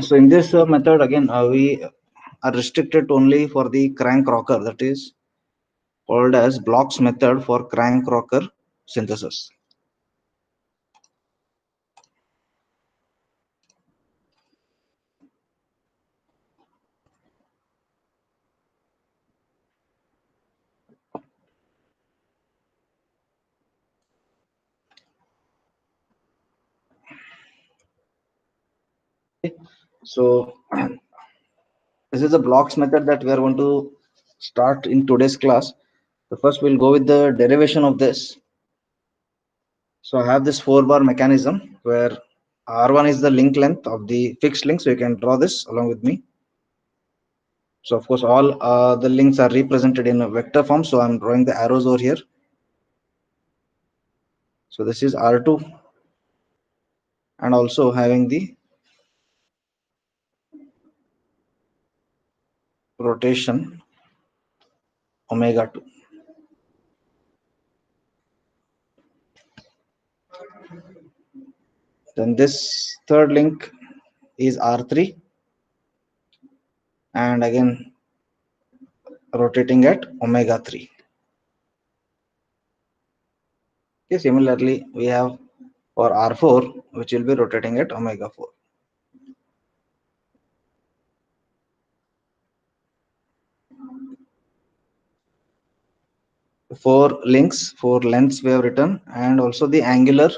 So in this method again, we are restricted only for the crank rocker, that is called as blocks method for crank rocker synthesis. So this is a blocks method that we are going to start in today's class. So first we'll go with the derivation of this. So I have this 4-bar mechanism where R1 is the link length of the fixed link. So you can draw this along with me. So of course all the links are represented in a vector form. So I'm drawing the arrows over here. So this is R2 and also having the rotation omega 2. Then this third link is R3 and again rotating at omega 3. Okay, similarly we have for R4 which will be rotating at omega 4. Four lengths we have written, and also the angular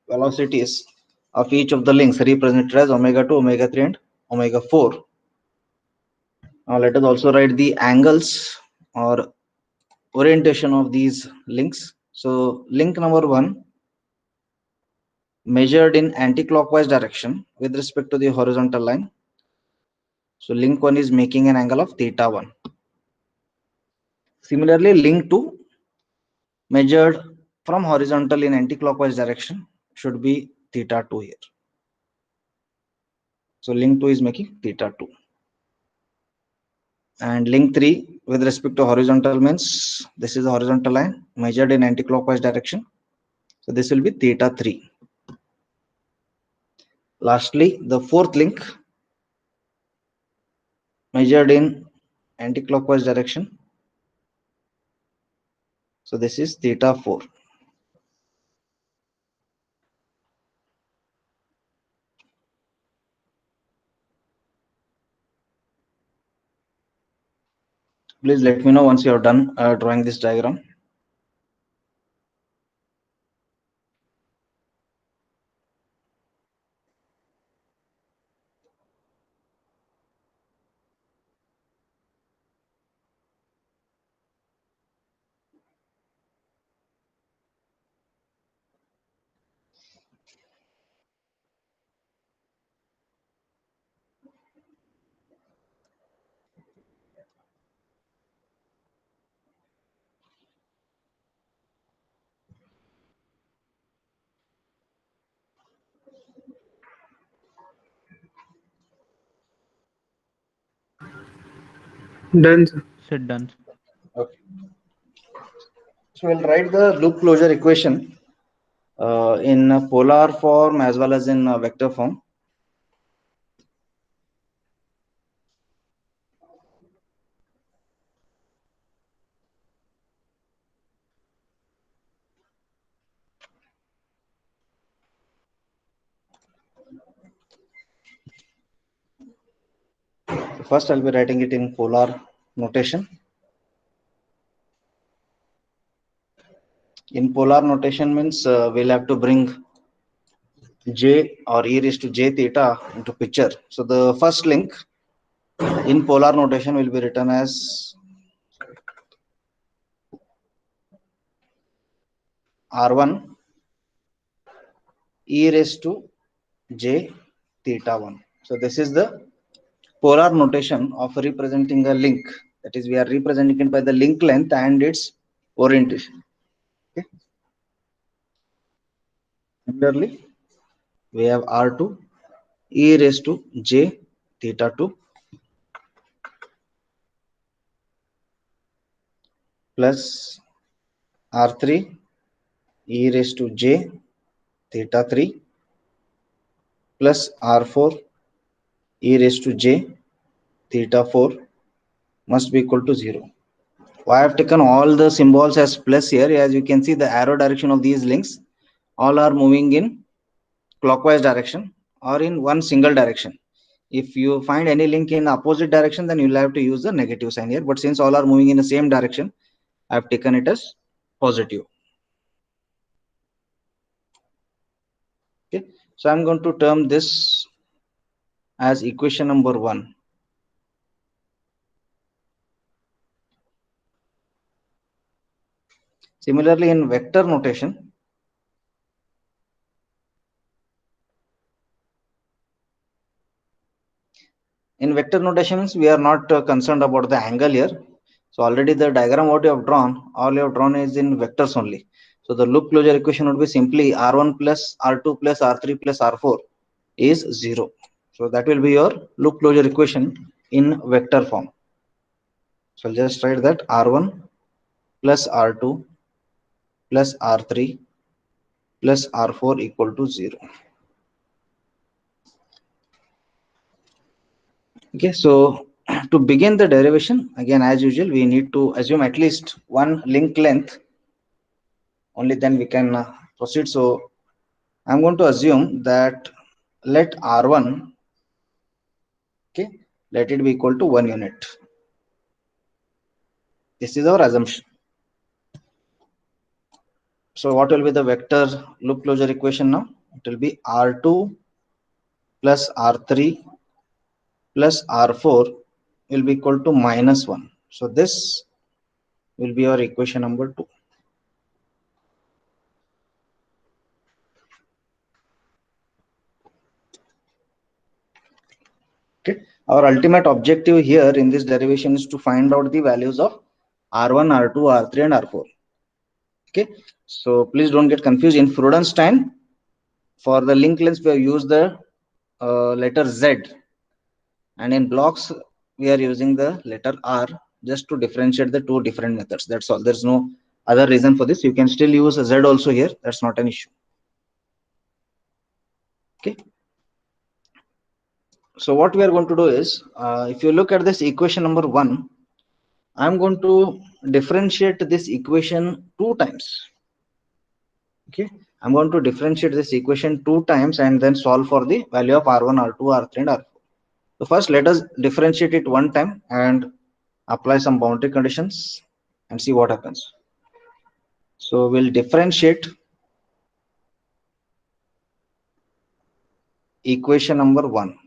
velocities of each of the links represented as omega 2, omega 3 and omega 4. Now let us also write the angles or orientation of these links. So link number 1 measured in anti-clockwise direction with respect to the horizontal line. So link 1 is making an angle of theta 1. Similarly, link 2 measured from horizontal in anti-clockwise direction should be theta 2 here. So link 2 is making theta 2. And link 3 with respect to horizontal means this is the horizontal line measured in anti-clockwise direction. So this will be theta 3. Lastly, the fourth link measured in anti-clockwise direction. So this is theta 4. Please let me know once you are done drawing this diagram. Done, sir. Sit done. Okay. So we'll write the loop closure equation in a polar form as well as in a vector form. First, I'll be writing it in polar notation. In polar notation means we'll have to bring j or e raised to j theta into picture. So the first link in polar notation will be written as R1 e raised to j theta 1. So this is the polar notation of representing a link. That is, we are representing it by the link length and its orientation. Okay. Similarly, we have R2 e raised to j theta 2 plus R3 e raised to j theta 3 plus R4 e raised to j theta 4 must be equal to 0. I have taken all the symbols as plus here. As you can see, the arrow direction of these links all are moving in clockwise direction or in one single direction. If you find any link in opposite direction, then you'll have to use the negative sign here. But since all are moving in the same direction, I have taken it as positive. Okay, so I'm going to term this as equation number 1. Similarly, in vector notation, we are not concerned about the angle here. So already the diagram what you have drawn, all you have drawn is in vectors only. So the loop closure equation would be simply r1 plus r2 plus r3 plus r4 is 0. So that will be your loop closure equation in vector form. So I'll just write that r1 plus r2 plus r3 plus r4 equal to 0. Okay, so to begin the derivation, again as usual, we need to assume at least one link length. Only then we can proceed. So I'm going to assume that let r1, okay, let it be equal to 1 unit. This is our assumption. So what will be the vector loop closure equation now? It will be r2 plus r3 plus r4 will be equal to -1. So this will be our equation number 2. Okay, our ultimate objective here in this derivation is to find out the values of r1, r2, r3 and r4. Okay, so please don't get confused. In Freudenstein, for the link length we have used the letter Z, and in blocks we are using the letter R, just to differentiate the two different methods. That's all. There's no other reason for this. You can still use a Z also here. That's not an issue. Okay, so what we are going to do is, if you look at this equation number 1, I'm going to differentiate this equation 2 times. Okay, I'm going to differentiate this equation 2 times and then solve for the value of r1, r2, r3 and r4. So first let us differentiate it 1 time and apply some boundary conditions and see what happens. So we'll differentiate equation number 1.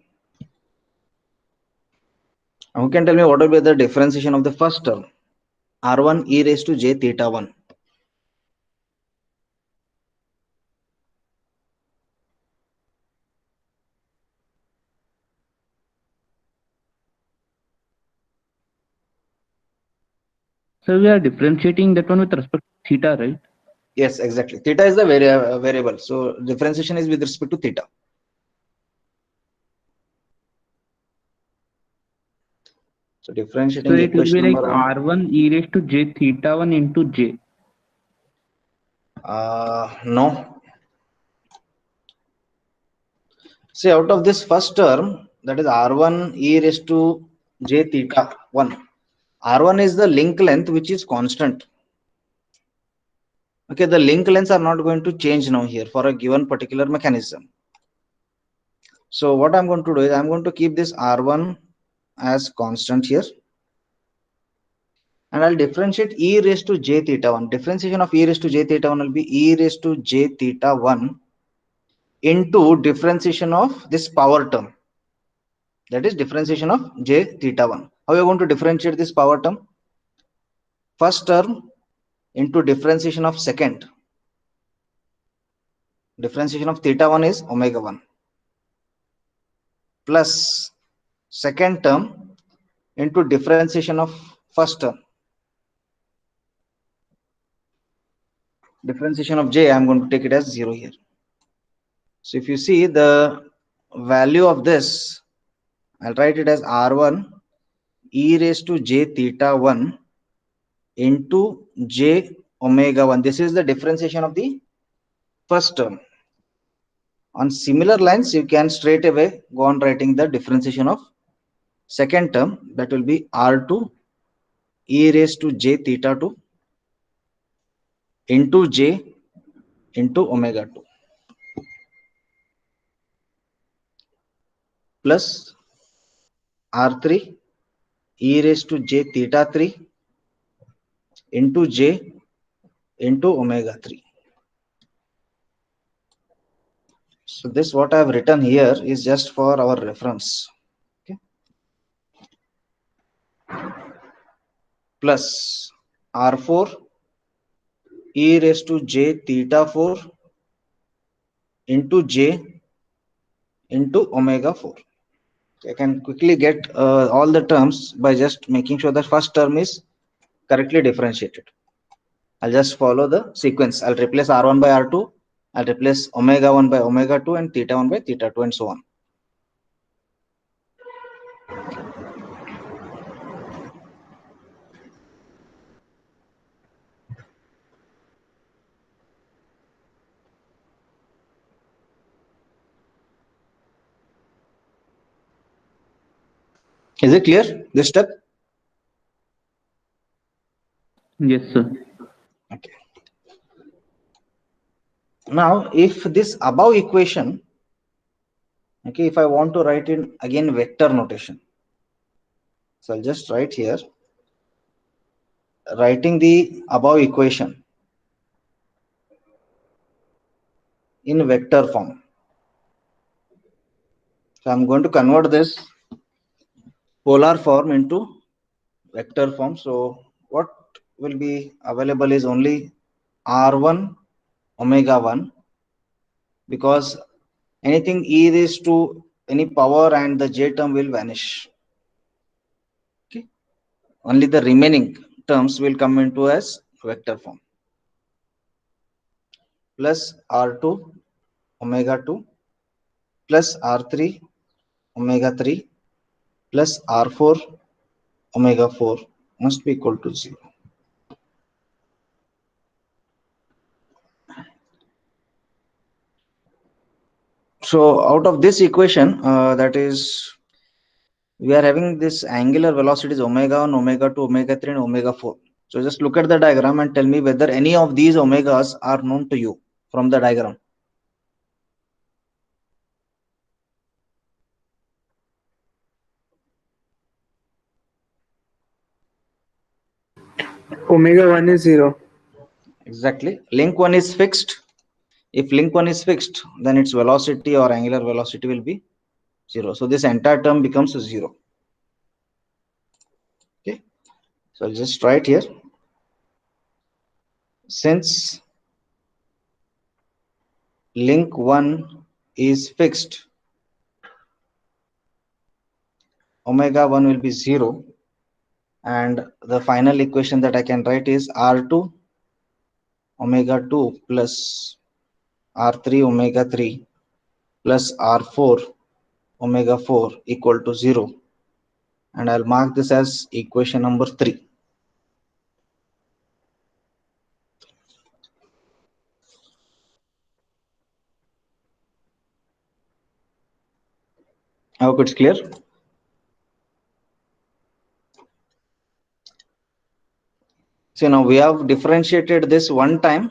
Who can tell me what will be the differentiation of the first term? r1 e raised to j theta 1. So we are differentiating that one with respect to theta, right? Yes, exactly. Theta is the variable. So differentiation is with respect to theta. So differentiating So it will equation be like number 1. r1 e raised to j theta 1 into j. No. See, out of this first term, that is r1 e raised to j theta 1, r1 is the link length which is constant. Okay, the link lengths are not going to change now here for a given particular mechanism. So what I'm going to do is I'm going to keep this r1 as constant here, and I'll differentiate e raised to j theta 1. Differentiation of e raised to j theta 1 will be e raised to j theta 1 into differentiation of this power term, that is differentiation of j theta 1. How are you going to differentiate this power term? First term into differentiation of second. Differentiation of theta 1 is omega 1 plus second term into differentiation of first term. Differentiation of j, I'm going to take it as 0 here. So if you see the value of this, I'll write it as r1 e raised to j theta 1 into j omega 1. This is the differentiation of the first term. On similar lines, you can straight away go on writing the differentiation of second term, that will be R2 e raised to j theta 2 into j into omega 2 plus R3 e raised to j theta 3 into j into omega 3. So this what I have written here is just for our reference. Okay. Plus R4 e raised to j theta 4 into j into omega 4. I can quickly get all the terms by just making sure the first term is correctly differentiated. I'll just follow the sequence. I'll replace R1 by R2. I'll replace omega 1 by omega 2 and theta 1 by theta 2 and so on. Is it clear, this step? Yes, sir. Okay. Now, if this above equation, okay, if I want to write in again vector notation, so I'll just write here, writing the above equation in vector form. So I'm going to convert this polar form into vector form. So what will be available is only R1 omega 1, because anything e raised to any power and the j term will vanish. Okay. Only the remaining terms will come into as vector form. Plus R2 omega 2 plus R3 omega 3 plus R4 omega 4 must be equal to 0. So out of this equation, that is, we are having this angular velocities omega 1, omega 2, omega 3 and omega 4. So just look at the diagram and tell me whether any of these omegas are known to you from the diagram. Omega 1 is 0. Exactly. Link 1 is fixed. If link 1 is fixed, then its velocity or angular velocity will be 0. So this entire term becomes 0. Okay. So I'll just write here. Since link 1 is fixed, omega 1 will be 0. And the final equation that I can write is R2 omega 2 plus R3 omega 3 plus R4 omega 4 equal to 0. And I'll mark this as equation number 3. I hope it's clear. So now we have differentiated this one time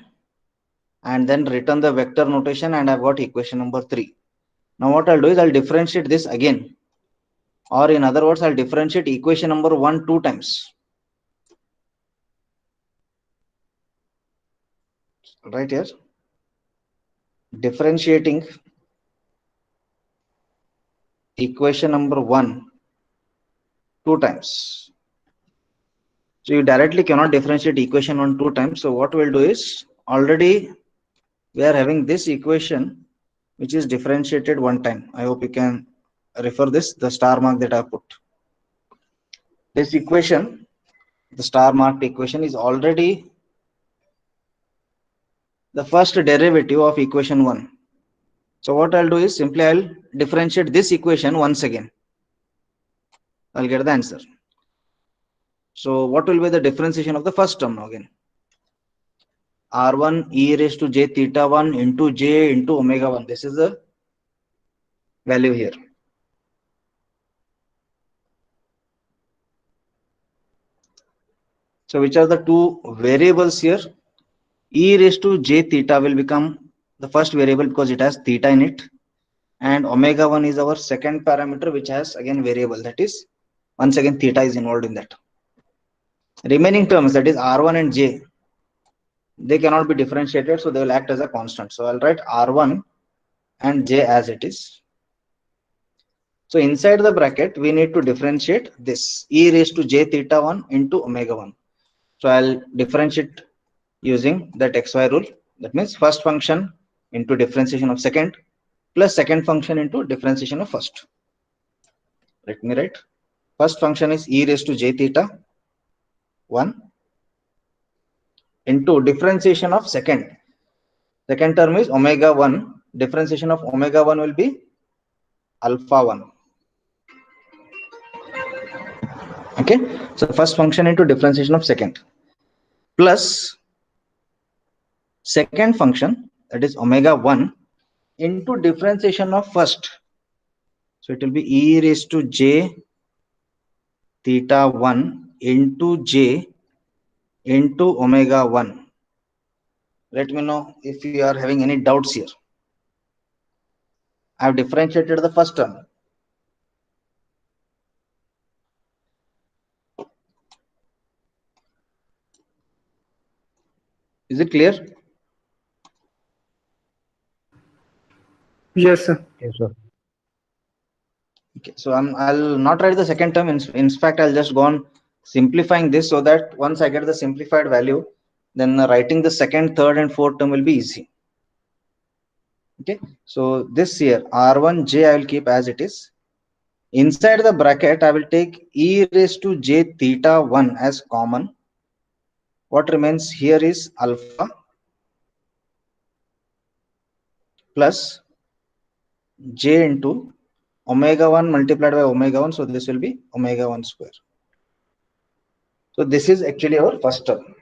and then written the vector notation, and I've got equation number 3. Now what I'll do is I'll differentiate this again, or in other words, I'll differentiate equation number 1 2 times. Right here, differentiating equation number 1 2 times. So you directly cannot differentiate equation 1 2 times. So what we'll do is, already we are having this equation which is differentiated one time. I hope you can refer this, the star mark that I put. This equation, the star marked equation, is already the first derivative of equation 1. So what I'll do is simply I'll differentiate this equation once again. I'll get the answer. So what will be the differentiation of the first term now again? R1 e raised to j theta 1 into j into omega 1. This is the value here. So which are the two variables here? E raised to j theta will become the first variable because it has theta in it, and omega 1 is our second parameter which has again variable, that is once again theta is involved in that. Remaining terms, that is r1 and j, they cannot be differentiated, so they will act as a constant. So I'll write r1 and j as it is. So inside the bracket we need to differentiate this e raised to j theta 1 into omega 1. So I'll differentiate using that xy rule. That means first function into differentiation of second plus second function into differentiation of first. Let me write. First function is e raised to j theta 1 into differentiation of second. Second term is omega 1. Differentiation of omega 1 will be alpha 1. Okay. So first function into differentiation of second plus second function, that is omega 1 into differentiation of first. So it will be e raised to j theta 1 into j into omega 1. Let me know if you are having any doubts here. I have differentiated the first term. Is it clear? Yes, sir. Yes, sir. Okay, so I'll not write the second term. In fact, I'll just go on simplifying this so that once I get the simplified value, then writing the second, third, and fourth term will be easy. Okay, so this here r1j I will keep as it is. Inside the bracket, I will take e raised to j theta 1 as common. What remains here is alpha plus j into omega 1 multiplied by omega 1. So this will be omega 1 square. So this is actually our first term.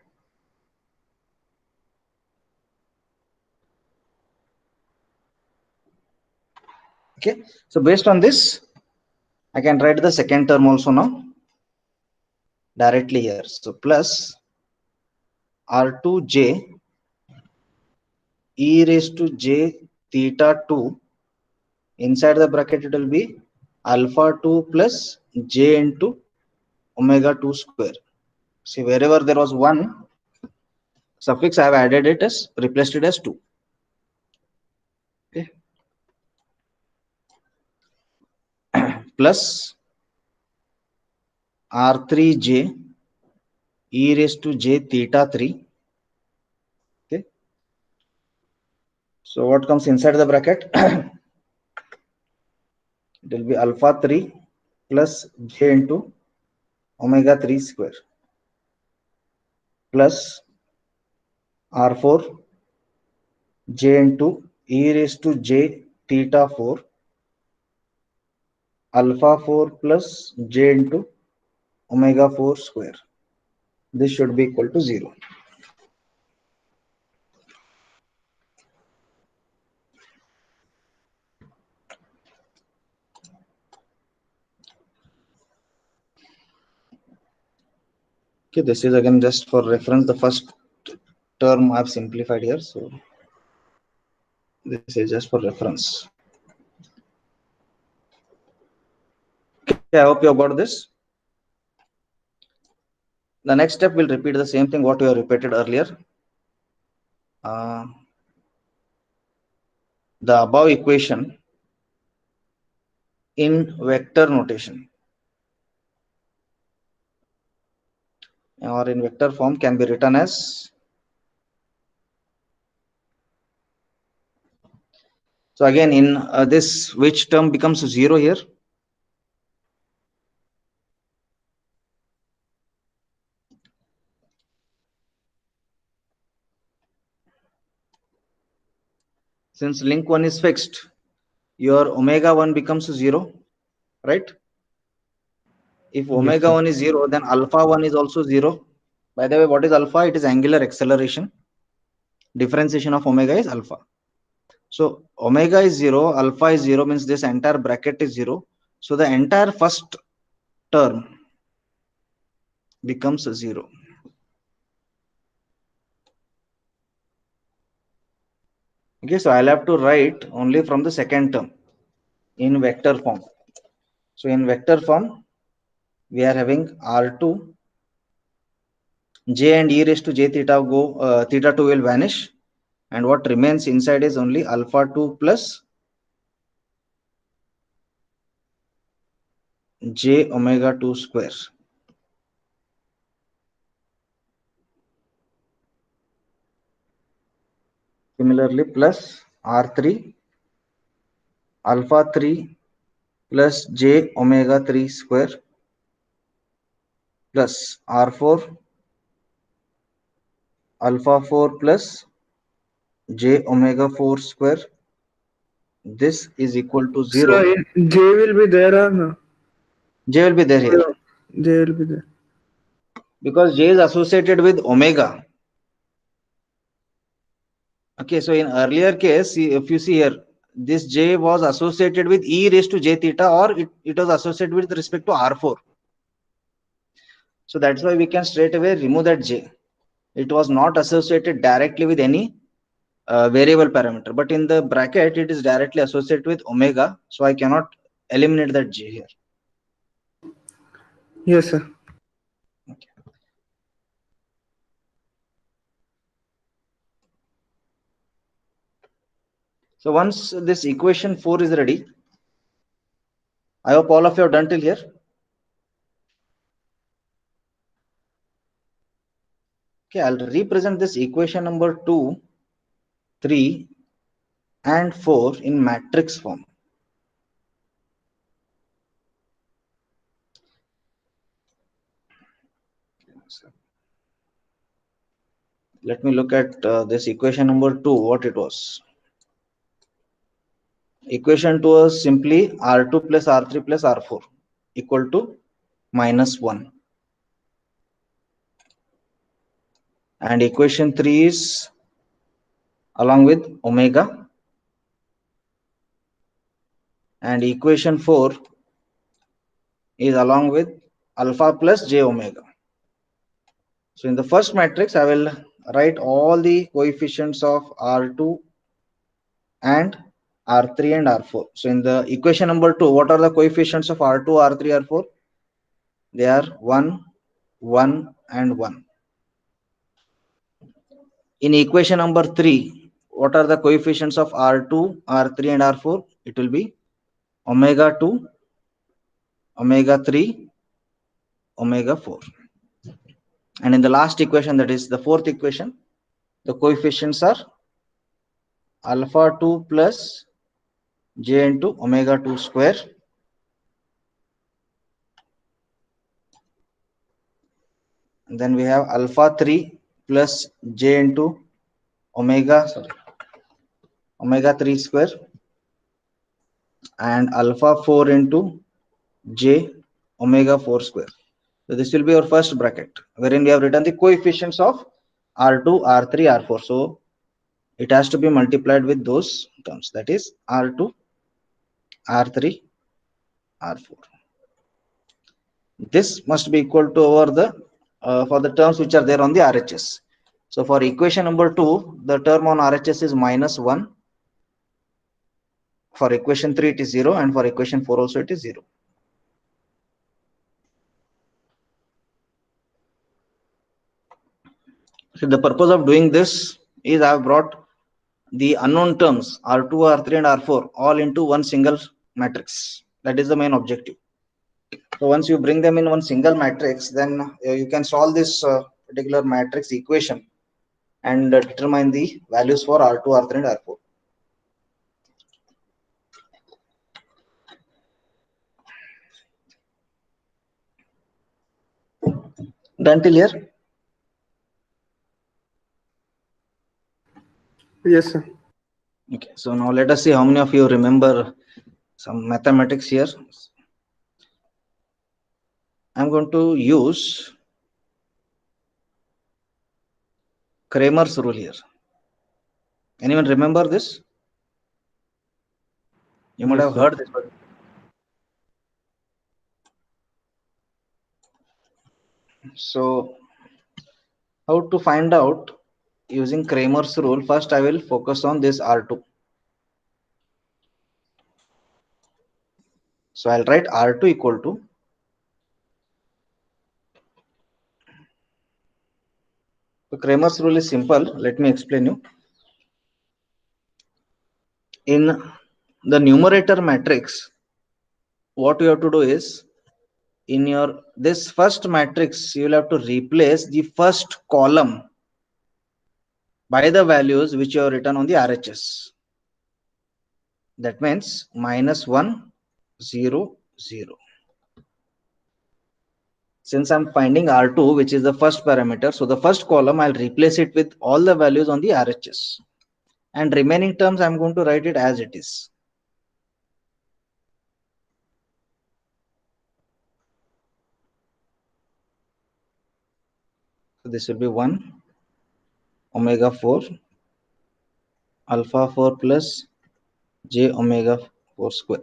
Okay, so based on this, I can write the second term also now directly here. So plus r2j e raised to j theta 2. Inside the bracket, it will be alpha 2 plus j into omega 2 square. See, wherever there was 1 suffix, I have added it as, replaced it as 2. Okay. Plus r3j e raised to j theta 3. Okay. So what comes inside the bracket? It will be alpha 3 plus j into omega 3 square plus r4 j into e raised to j theta 4 alpha 4 plus j into omega 4 square. This should be equal to 0. Okay, this is again just for reference. The first term I have simplified here, so this is just for reference. Okay, I hope you have got this. The next step will repeat the same thing what we have repeated earlier. The above equation in vector notation or in vector form can be written as, so again in this, which term becomes 0 here? Since link 1 is fixed, your omega 1 becomes 0, right? If omega 1 is 0, then alpha 1 is also 0. By the way, what is alpha? It is angular acceleration. Differentiation of omega is alpha. So omega is 0, alpha is 0, means this entire bracket is 0. So the entire first term becomes 0. Okay, so I'll have to write only from the second term in vector form. So in vector form, we are having R2, J and e raised to j theta theta 2 will vanish, and what remains inside is only alpha 2 plus j omega 2 square. Similarly, plus R3 alpha 3 plus j omega 3 square plus R4 alpha 4 plus j omega 4 square. This is equal to 0. So J will be there or no? J will be there here J will be there. because j is associated with omega. Okay, so in earlier case, if you see here, this j was associated with e raised to j theta, or it was associated with respect to R4. So that's why we can straight away remove that j. It was not associated directly with any variable parameter, but in the bracket it is directly associated with omega, so I cannot eliminate that j here. Yes, sir. Okay. So once this equation 4 is ready, I hope all of you have done till here. Okay, I'll represent this equation number 2, 3 and 4 in matrix form. Let me look at this equation number 2, what it was. Equation 2 was simply R2 plus R3 plus R4 equal to -1. And equation 3 is along with omega. And equation 4 is along with alpha plus j omega. So in the first matrix, I will write all the coefficients of R2 and R3 and R4. So in the equation number 2, what are the coefficients of R2, R3, R4? They are 1, 1 and 1. In equation number 3, what are the coefficients of R2, R3 and R4? It will be omega 2, omega 3, omega 4. And in the last equation, that is the fourth equation, the coefficients are alpha 2 plus j into omega 2 square. And then we have alpha 3 plus j into omega 3 square, and alpha 4 into j omega 4 square. So this will be our first bracket, wherein we have written the coefficients of R2, R3, R4. So it has to be multiplied with those terms, that is R2, R3, R4. This must be equal to over the for the terms which are there on the RHS. So for equation number 2, the term on RHS is -1. For equation 3, it is 0, and for equation 4 also it is 0. So the purpose of doing this is I have brought the unknown terms R2, R3 and R4 all into one single matrix. That is the main objective. So once you bring them in one single matrix, then you can solve this particular matrix equation and determine the values for R2, R3 and R4. Done till here? Yes, sir. Okay, so now let us see how many of you remember some mathematics here. I'm going to use Kramer's rule here. Anyone remember this? You might Yes, have sir. heard this word. So how to find out using Kramer's rule? First, I will focus on this R2. So I'll write R2 equal to, so Kramer's rule is simple. Let me explain you. In the numerator matrix, what you have to do is, in your this first matrix, you will have to replace the first column by the values which you have written on the RHS. That means -1, 0, 0. Since I'm finding R2, which is the first parameter, so the first column I'll replace it with all the values on the RHS, and remaining terms I'm going to write it as it is. So this will be 1 omega 4 alpha 4 plus j omega 4 square.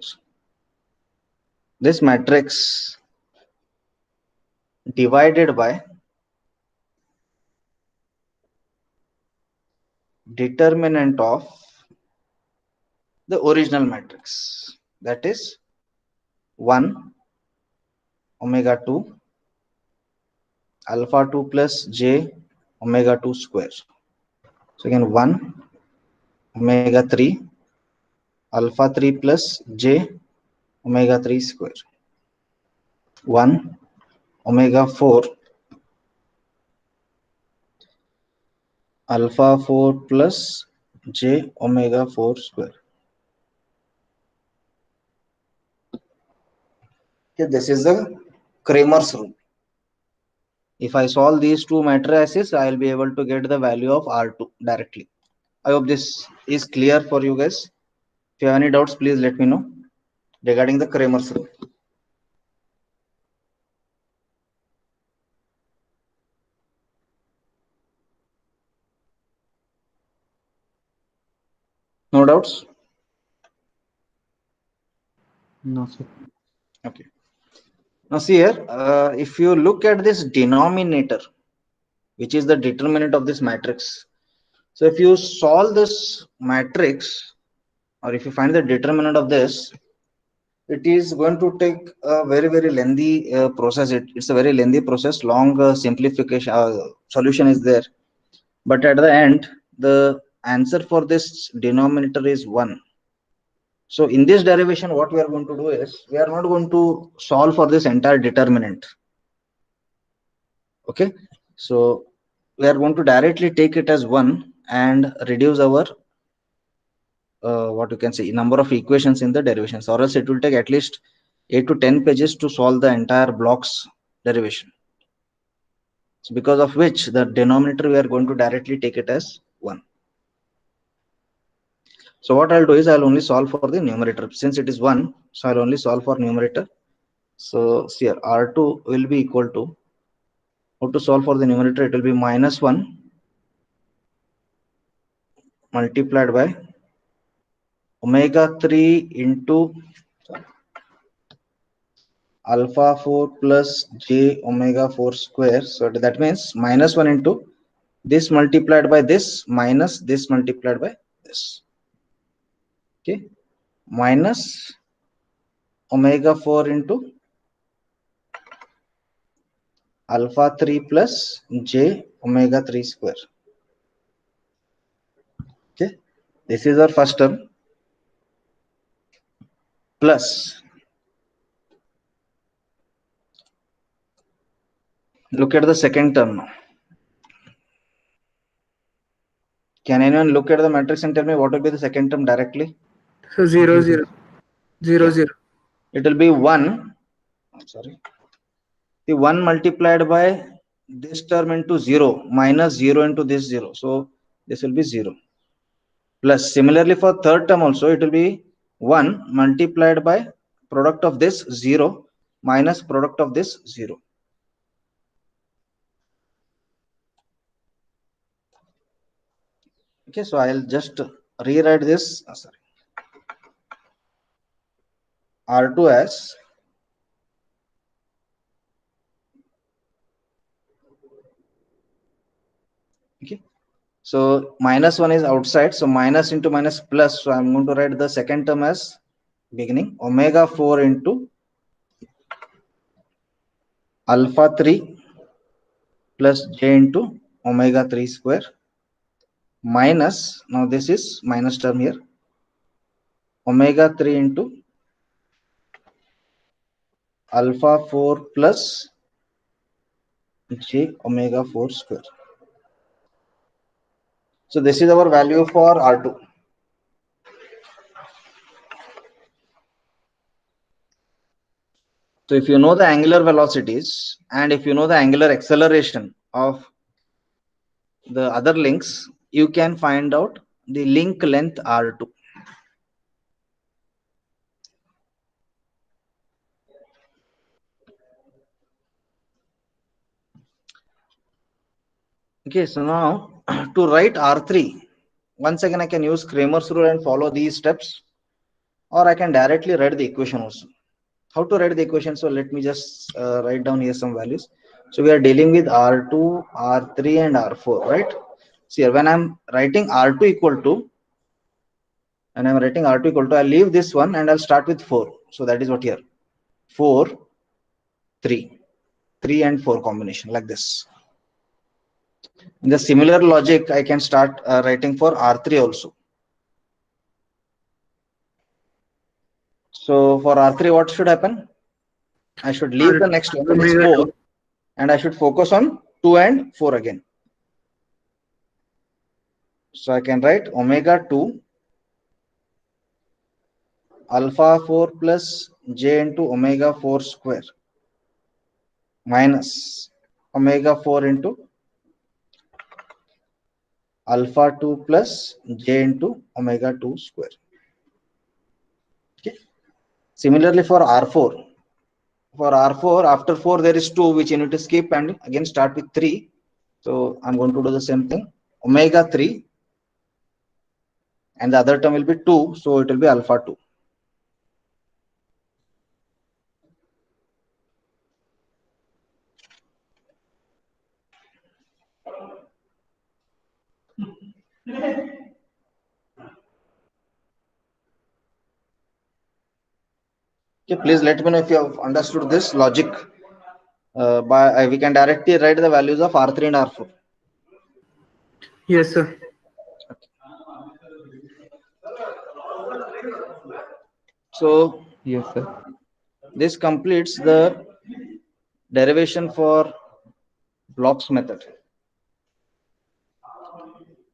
This matrix divided by determinant of the original matrix, that is 1 omega 2 alpha 2 plus j omega 2 square. So again 1 omega 3 alpha 3 plus j omega 3 square. 1 omega 4 alpha 4 plus j omega 4 square. Okay, this is the Kramer's rule. If I solve these two matrices, I will be able to get the value of R2 directly. I hope this is clear for you guys. If you have any doubts, please let me know regarding the Kramer's rule. No doubts? No, sir. Okay. Now see here, if you look at this denominator, which is the determinant of this matrix. So if you solve this matrix, or if you find the determinant of this, it is going to take a very lengthy process. It's a very lengthy process. Long simplification solution is there, but at the end, the answer for this denominator is 1. So in this derivation, what we are going to do is, we are not going to solve for this entire determinant. Okay, so we are going to directly take it as 1 and reduce our what you can say number of equations in the derivations, or else it will take at least 8 to 10 pages to solve the entire blocks derivation. So because of which the denominator we are going to directly take it as 1. So what I'll do is I'll only solve for the numerator since it is 1. So I'll only solve for numerator. So see here, R2 will be equal to, how to solve for the numerator, it will be -1 multiplied by omega 3 into alpha 4 plus j omega 4 square. So that means -1 into this multiplied by this minus this multiplied by this. Okay, minus omega 4 into alpha 3 plus j omega 3 square. Okay, this is our first term, plus, look at the second term now. Can anyone look at the matrix and tell me what will be the second term directly? So 0, 0. 0, Yeah. 0. It will be 1. Sorry. The 1 multiplied by this term into 0 minus 0 into this 0. So this will be 0. Plus similarly for third term also, it will be 1 multiplied by product of this 0 minus product of this 0. Okay, so I'll just rewrite this. Sorry. R2 as okay. So minus 1 is outside. So minus into minus plus. So I'm going to write the second term as beginning omega 4 into alpha 3 plus j into omega 3 square minus, now this is minus term here, omega 3 into alpha 4 plus j omega 4 square. So this is our value for R2. So if you know the angular velocities and if you know the angular acceleration of the other links, you can find out the link length R2. Okay, so now to write R3, once again I can use Kramer's rule and follow these steps, or I can directly write the equation also. How to write the equation? So let me just write down here some values. So we are dealing with R2, R3 and R4, right? See here, when I'm writing R2 equal to, and I'm writing R2 equal to, I'll leave this one and I'll start with 4. So that is what here, 4, 3, 3 and 4 combination like this. In the similar logic, I can start writing for R3 also. So for R3, what should happen? I should leave the next one, that is Omega 4, and I should focus on 2 and 4 again. So I can write omega 2 alpha 4 plus j into omega 4 square minus omega 4 into alpha 2 plus j into omega 2 square. Okay. Similarly for R4, after 4 there is 2 which you need to skip and again start with 3. So I'm going to do the same thing, omega 3, and the other term will be 2, so it will be alpha 2. Okay, please let me know if you have understood this logic. We can directly write the values of R3 and R4. Yes, sir. So Yes, sir. this completes the derivation for Bloch's method.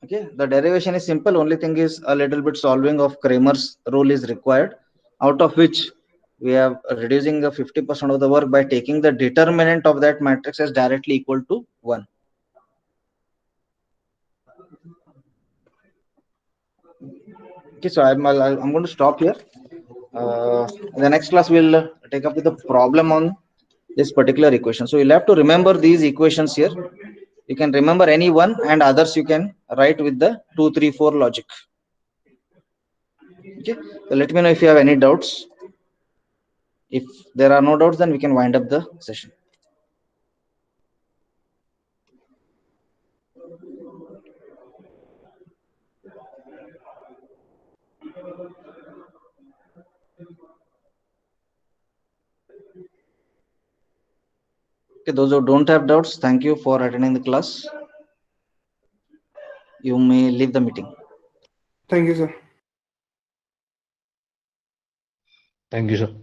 Okay, the derivation is simple. Only thing is a little bit solving of Kramer's rule is required, out of which we are reducing the 50% of the work by taking the determinant of that matrix as directly equal to 1. Okay, so I'm going to stop here. In the next class, we'll take up with the problem on this particular equation. So you'll have to remember these equations here. You can remember any one, and others you can write with the 2, 3, 4 logic. Okay, so let me know if you have any doubts. If there are no doubts, then we can wind up the session. Okay, those who don't have doubts, thank you for attending the class. You may leave the meeting. Thank you, sir. Thank you, sir.